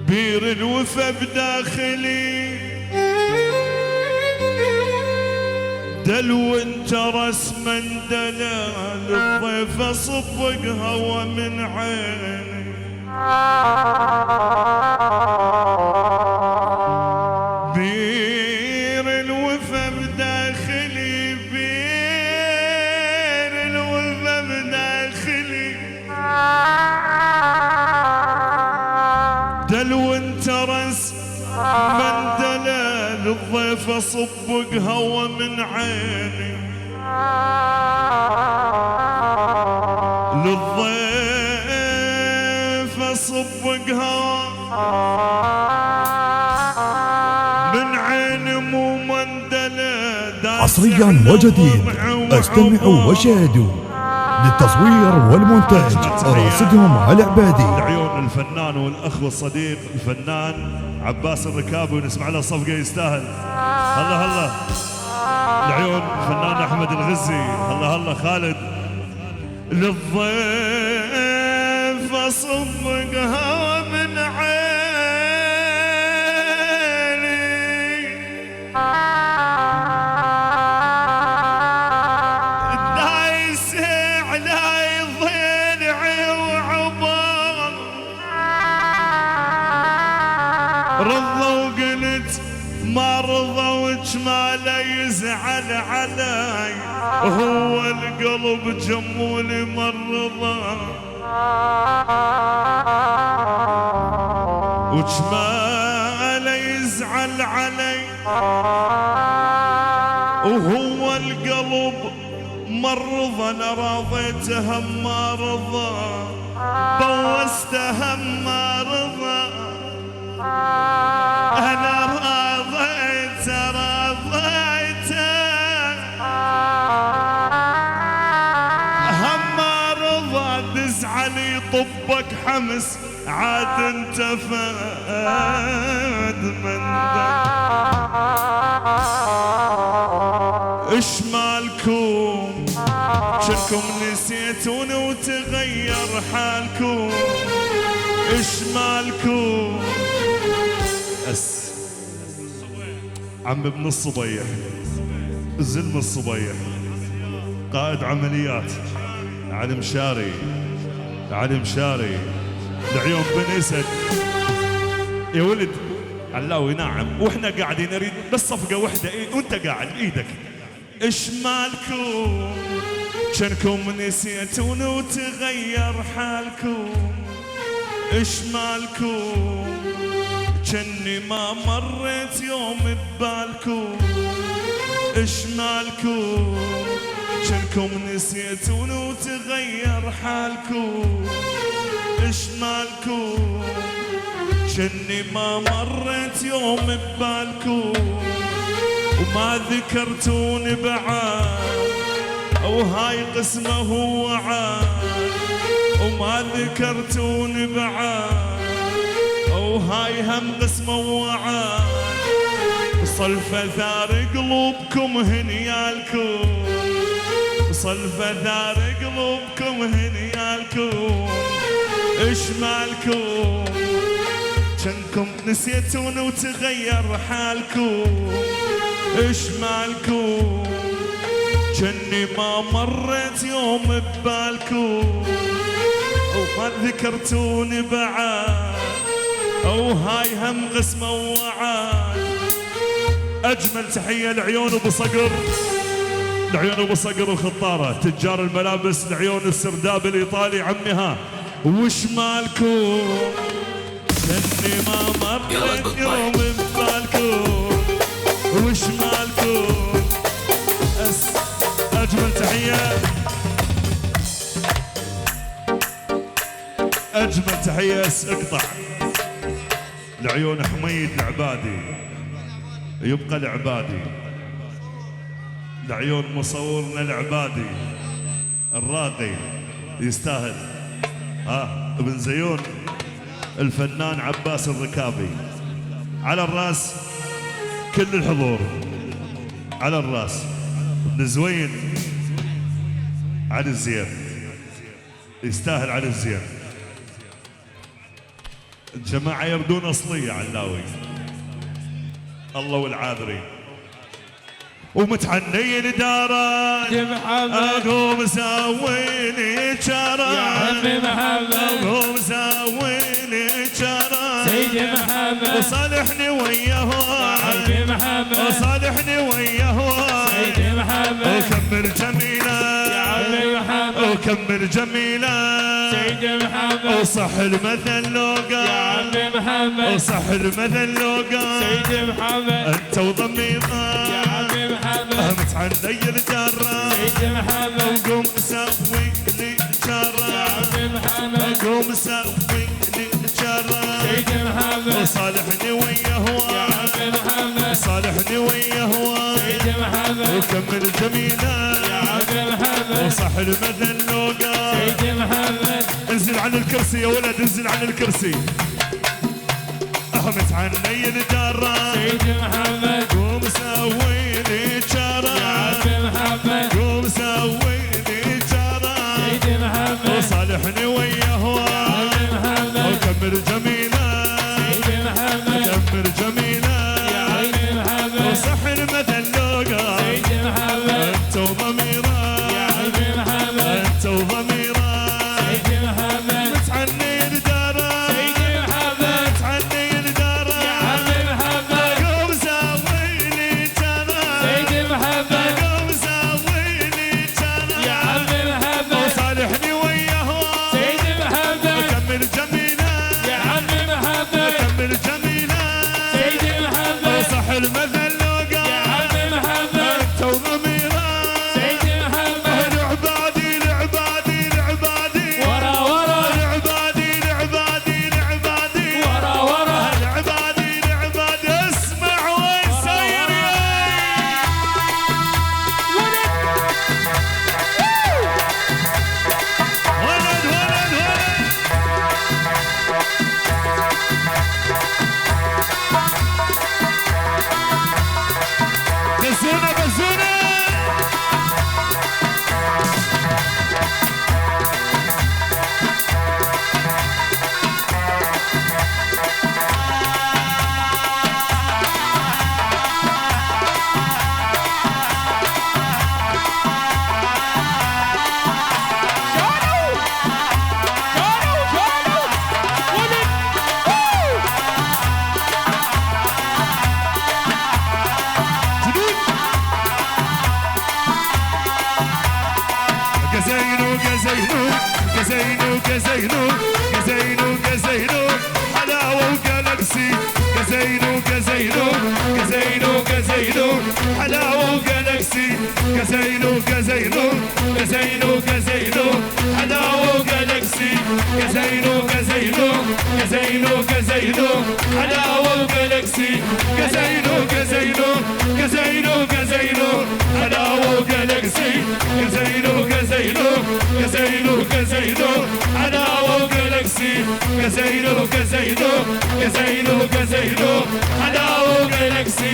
بير الوفا بداخلي دلو انت رسما دلال الضيف اصفق هوى من عيني بير الوفا بداخلي بير الوفا بداخلي دلو انت رس من دلال الضيف اصبق هوى من عيني للضيف اصبق هوى من عيني مو من دلال حصريا وجديد استمعوا وشاهدوا للتصوير والمونتاج راصدهم على عبادي لعيون الفنان والاخ والصديق الفنان عباس الركابي ونسمع له صفقه يستاهل. هلا هلا لعيون الفنان احمد الغزي. هلا هلا خالد. للضيف اصبق هوى من عيني دايس علي ضلعي وعبر رضى وقلت ما رضى وجماله يزعل علي هو القلب جمولي مرضى وجماله يزعل علي وهو القلب مرضى انا راضيته هم ما رضى بوسته هم ما رضى انا راضيته هم ما رضى دز علي طبك حمس عاد انت فاد من ايش مالكم شنكم نسيتوني وتغير حالكم ايش مالكم عم ابن الصبيح زلم الصبيح قائد عمليات علي مشاري علي مشاري لعيون بن اسد يا ولد علاوي ناعم واحنا قاعدين نريد بس صفقه وحده وانت قاعد بايدك ايش مالكم شنكم نسيتون وتغير حالكم ايش مالكم جني ما مريت يوم ببالكم ايش مالكم جنكم نسيتون وتغير حالكم ايش مالكم جني ما مريت يوم ببالكم وما ذكرتوني بعاد او هاي قسمه هو عاد وما ذكرتوني بعاد او هاي هم قسمه وعاد صلفة ثار قلوبكم هنيالكم صلفة ثار قلوبكم هنيالكم ايش مالكم جنكم نسيتون وتغير حالكم ايش مالكم جني ما مريت يوم ببالكم وما ذكرتوني بعاد او هاي هم قسمه وعاد اجمل تحيه لعيون ابو صقر لعيون ابو صقر وخطاره تجار الملابس لعيون السرداب الايطالي عمها وش مالكم جني ما مريت يوم ببالكم وش مالكم اجمل تحيه اجمل تحيه اقطع لعيون حميد العبادي يبقى العبادي لعيون مصورنا العبادي الراقي يستاهل ابن زيون الفنان عباس الركابي على الراس كل الحضور على الراس ابن زوين علي الزين يستاهل علي الزين الجماعة يردون أصلية علاوي الله والعاذري ومتحنين داران اقوم سويني شران يا عمي محمد اقوم سويني شران سيدي محمد وصالحني وياه يا عمي محمد وصالحني وياه سيدي محمد وكمل جميلة يا عمي محمد وكمل جميلة سيدي محمد وصح المثل لوقا يا عمي محمد وصح المثل لوقا سيدي محمد انت وضميضة يا عمي محمد متعندي الجرة سيدي محمد قوم سوي لي شرة يا عمي محمد قوم سوي لي شرة سيدي محمد وصالحني وياه يا عمي محمد صالحني وياه سيدي محمد وكمل جميلة يا عمي محمد وصح المثل لوقا سيدي محمد انزل عن الكرسي يا ولد انزل عن الكرسي متعني الجرة سيدي محمد قوم سوي لي شرة يا عمي محمد قوم سوي لي شرة سيدي محمد وصالحني وياه يا عمي محمد وكمل جميلة سيدي محمد كمل جميلة يا عمي محمد وصح المثل لوقا سيدي محمد انت وضميرة يا عمي محمد انت وضميرة سيدي محمد متعني الدارة سيدي محمد متعني الدارة يا عمي محمد قوم سوي لي شرة سيدي محمد قوم سوي لي شرة يا عمي محمد وصالحني وياه سيدي محمد كمل جميلة يا عمي محمد كمل جميلة سيدي محمد وصح المثل لوقا يا عمي محمد انت وضميرة سيدي محمد لعبادي لعبادي لعبادي ورا ورا لعبادي لعبادي لعبادي ورا ورا لعبادي لعبادي اسمع ويسير ولد ولد ولد بزونة بزونة جزينو جزينو جزينو جزينو جزينو جزينو حلاوة وجالكسي جزينو جزينو جزينو جزينو حلاوة وجالكسي جزينو جزينو جزينو جزينو حلاوة وجالكسي جزينو جزينو جزينو جزينو حلاوة وجالكسي جزينو جزينو جزينو جزينو حلاوة وجالكسي جزينو جزينو جزينو جزينو حلاوة وجالكسي جزينو جزينو جزينو جزينو حلاوة وجالكسي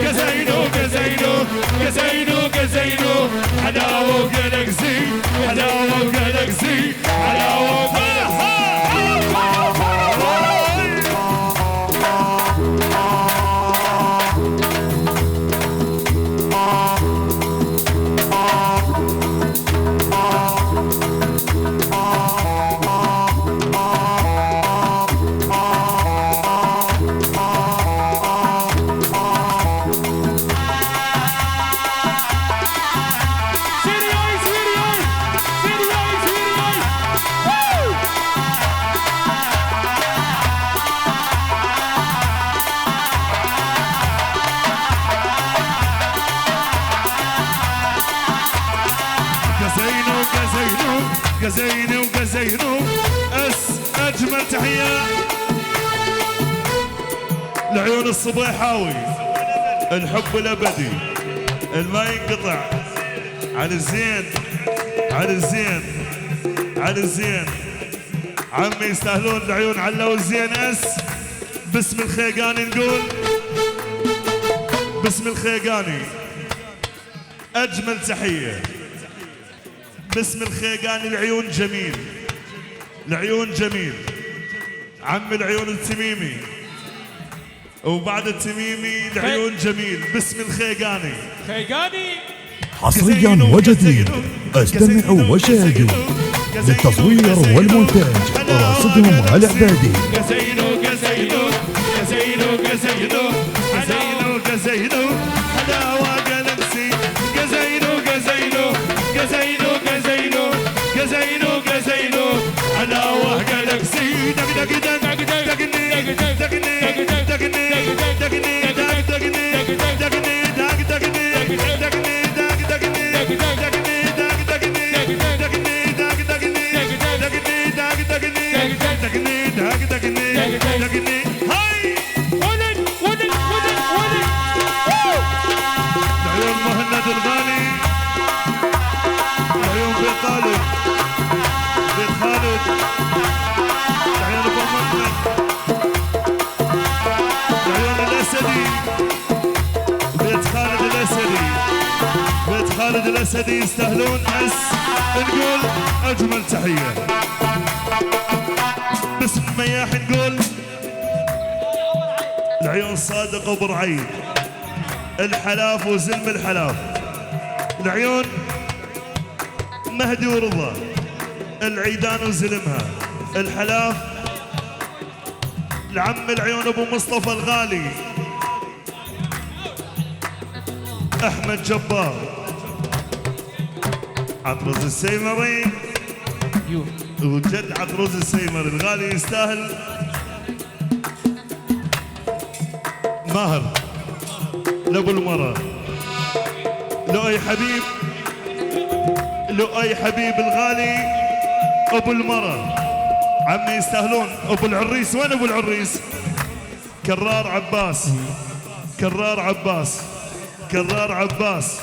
جزينو جزينو جزينو جزينو حلاوة وجالكسي حلاوة وجالكسي حلاوة جزينو جزينو أجمل تحية لعيون الصبيحاوي الحب الأبدي الما ينقطع على الزين على الزين على الزين عمي يستاهلون العيون علو الزين باسم الخيقاني نقول باسم الخيقاني أجمل تحية باسم الخيقاني العيون جميل العيون جميل عم العيون التميمي، وبعد التميمي العيون جميل باسم الخيقاني. خيقاني حصريا وجديد استمعوا وشاهدوا للتصوير والمونتاج راصدهم على عبادي. قزينو قزينو قزينو قزينو قزينو قزينو حلاوة جالكسي. قزينو قزينو قزينو قزينو قزينو قزينو حلاوة جالكسي. دق دق دق دق دقني دقني دقني دقني دق دقني دقني دق دقني دقني دق دقني دقني دق دقني دقني دق دقني دقني دق دقني دقني دق دقني دقني. هاي ولد ولد ولد ولد العيون مهند الغالي، العيون بيت خالد، بيت خالد، العيون ابو محمد، العيون الاسدي، بيت خالد الاسدي، بيت خالد الاسدي يستاهلون نقول اجمل تحيه. باسم المياح نقول العيون صادق ابو رعيد، الحلاف وزلم الحلاف، العيون مهدي ورضا، العيدان وزلمها، الحلاف العم العيون ابو مصطفى الغالي، احمد جبار، عطرز السيمري وجد عطرز السيمري الغالي يستاهل. ماهر لابو المرة، لؤي حبيب، لؤي حبيب الغالي ابو المرة، عمي يستاهلون. ابو العريس، وين ابو العريس؟ كرار عباس، كرار عباس، كرار عباس.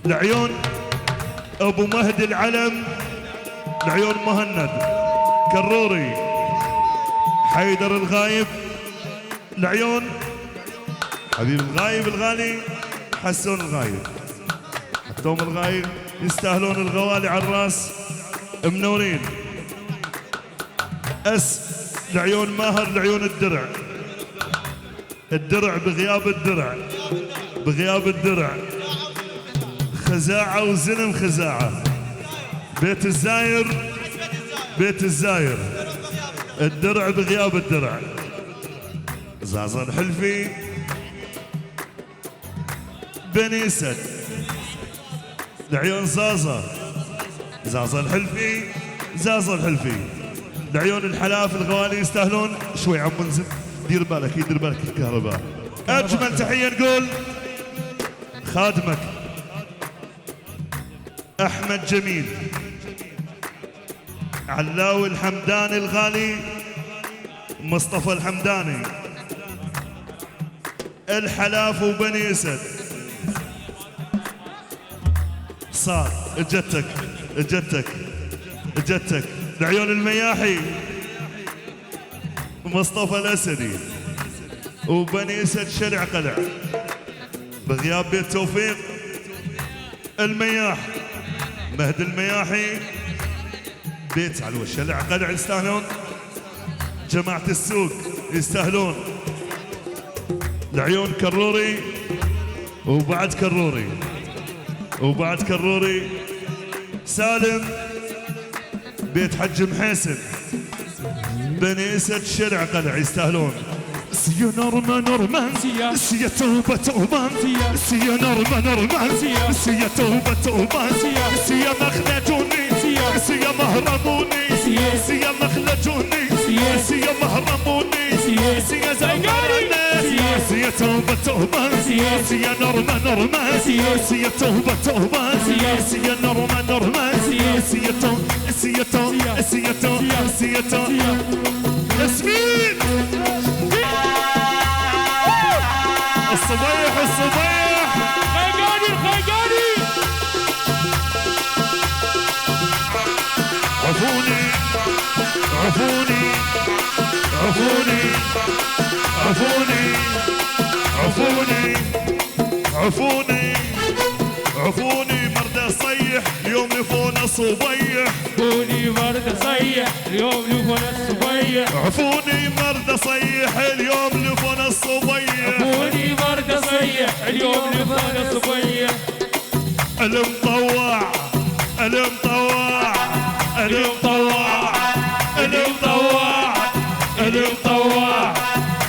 العيون ابو مهدي العلم، العيون مهند كروري، حيدر الغايب، العيون حبيب الغايب الغالي حسون الغايب، حتوم الغايب يستاهلون الغوالي على الراس منورين. العيون ماهر، العيون الدرع، الدرع بغياب الدرع، بغياب الدرع، خزاعة وزلم خزاعة، بيت الزاير، بيت الزاير، الدرع بغياب الدرع. زازا الحلفي، بني اسد، العيون زازا، زازا الحلفي، زازا الحلفي، العيون الحلاف الغوالي يستاهلون. شوي عم منزل، دير بالك يدير بالك الكهرباء. اجمل تحيه نقول خادمك احمد جميل، علاوي الحمداني الغالي، مصطفى الحمداني، الحلاف وبني اسد. صار اجتك اجتك اجتك، العيون المياحي، مصطفى الاسدي وبني اسد شرع قلع، بغياب بيت توفيق المياح، مهد المياحي، بيت على شلع قلع يستاهلون. جماعة السوق يستاهلون. العيون كروري وبعد كروري وبعد كروري، سالم بيت حج محيسن، بني اسد شرع قلع يستاهلون. سيا نورما نورمان، سيا توبة توبان، سيا نورما نورمان، سيا توبة توبان، سيا مخلجوني، سيا مهربوني، سيا مخلجوني، سيا مهربوني، سيا زقاري، سيا توبة توبان، سيا نورما نورمان، سيا توبة توبان، سيا نورما نورمان، سيا تو سيا تو سيا تو سيا تو. ياسمين الصبيح الصبيح، خيقاني الخيقاني عفوني عفوني عفوني عفوني عفوني عفوني عفوني، مرد صيح يوم يفون صبيح، كوني ورد صيح صيح اليوم لفنا الصبيح عفوني مرضى صيح اليوم لفنا الصبيح عفوني مرضى صيح اليوم لفنا الصبيح المطوع المطوع المطوع المطوع المطوع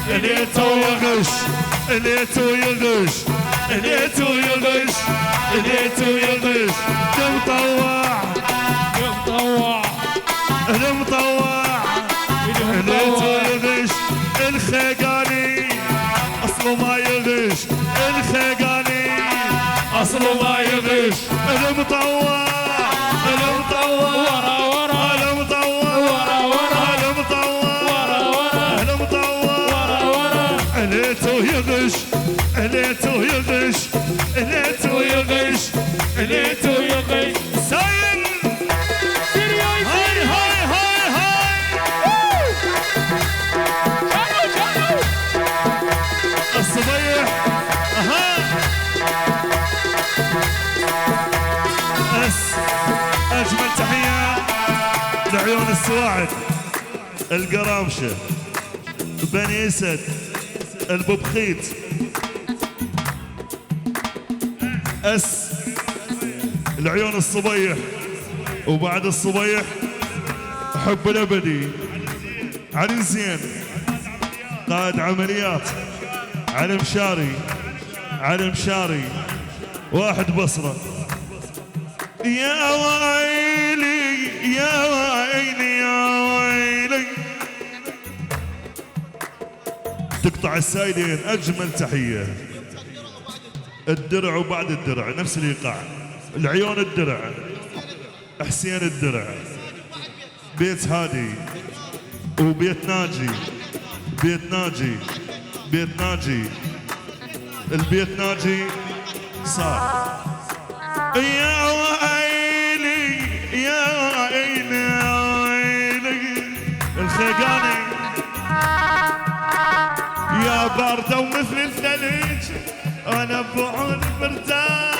ليتو يغش ليتو يغش ليتو يغش ليتو يغش المطوع المطوع المطوع ليتو يغش الخيقاني اصله ما يغش الخيقاني اصله ما يغش المطوع المطوع ورا ورا المطوع ورا ورا المطوع ورا المطوع ورا ليتو يغش ليتو يغش ليتو يغش ليتو يغش سايل سيرياي هاي هاي هاي هاي الصبيح ها اجمل تحيه لعيون السواعد القرامشه بني اسد الببخيت العيون الصبيح وبعد الصبيح حب الابدي علي زين قائد عمليات علي مشاري علي مشاري واحد بصره يا ويلي يا ويلي يا ويلي تقطع السايدين اجمل تحيه الدرع وبعد الدرع نفس الايقاع العيون الدرع حسين الدرع بيت هادي وبيت ناجي بيت ناجي بيت ناجي البيت ناجي صار يا ويلي يا ويلي يا ويلي الخيقاني يا باردة ومثل الثلج انا بعون مرتاح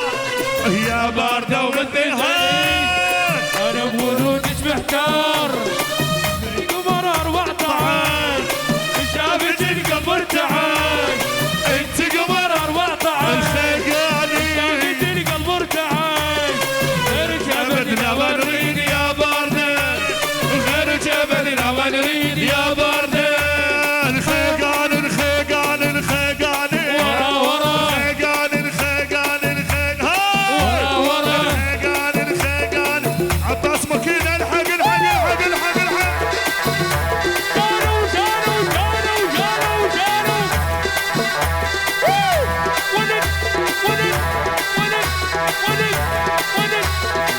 يا باردة ومثل الثلج انا بولودك محتار قمر 14 شافت القمر تعال انت قمر 14 الخيقاني شافت القمر تعال ابد لا ما نريد يا باردة غير جبل لا ما نريد يا باردة الخيقان الخيقان الخيقان ورا ورا الخيقان الخيقان الخيقان ورا ورا الخيقان الخيقان عباس مكين الحق الحق الحق الحق الحق جارو جارو جارو جارو جارو ولد ولد ولد ولد ولد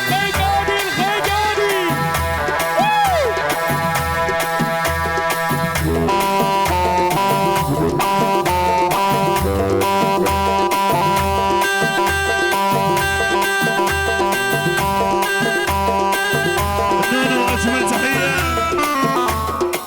خيقاني الخيقاني نونو اجمل تحيه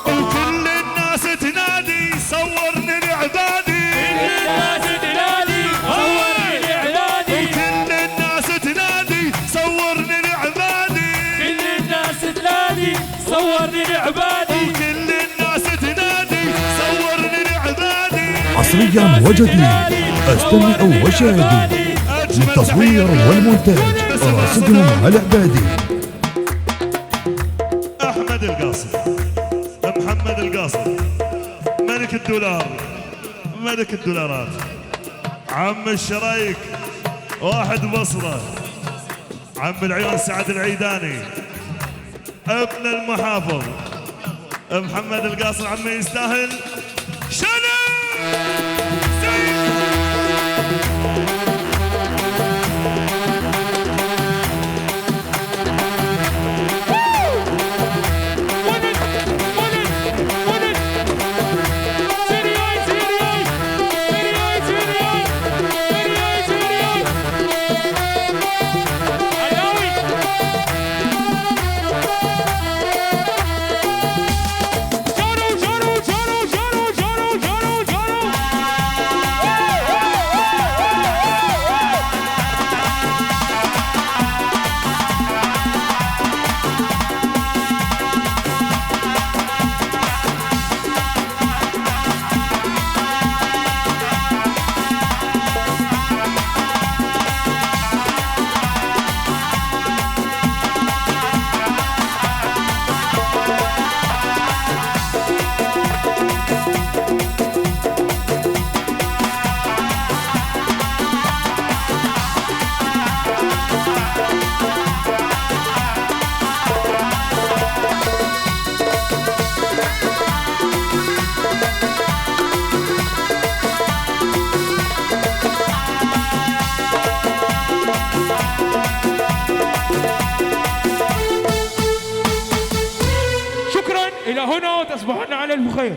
وكل الناس تنادي صورني لعبادي الناس تنادي صورني لعبادي كل الناس تنادي صورني لعبادي كل الناس تنادي صورني لعبادي كل الناس تنادي صورني لعبادي حصريا وجديد استمعوا وشاهدوا للتصوير والمونتاج راصدهم على عبادي احمد القاصر محمد القاصر ملك الدولار ملك الدولارات عم الشرايك واحد بصره عم العيون سعد العيداني ابن المحافظ محمد القاصر عمي يستاهل شنو ولد ولد ولد سيرياي سيرياي سيرياي سيرياي سيرياي سيرياي علاوي جارو جارو جارو جارو جارو جارو جارو هنا وتصبحون على الخير.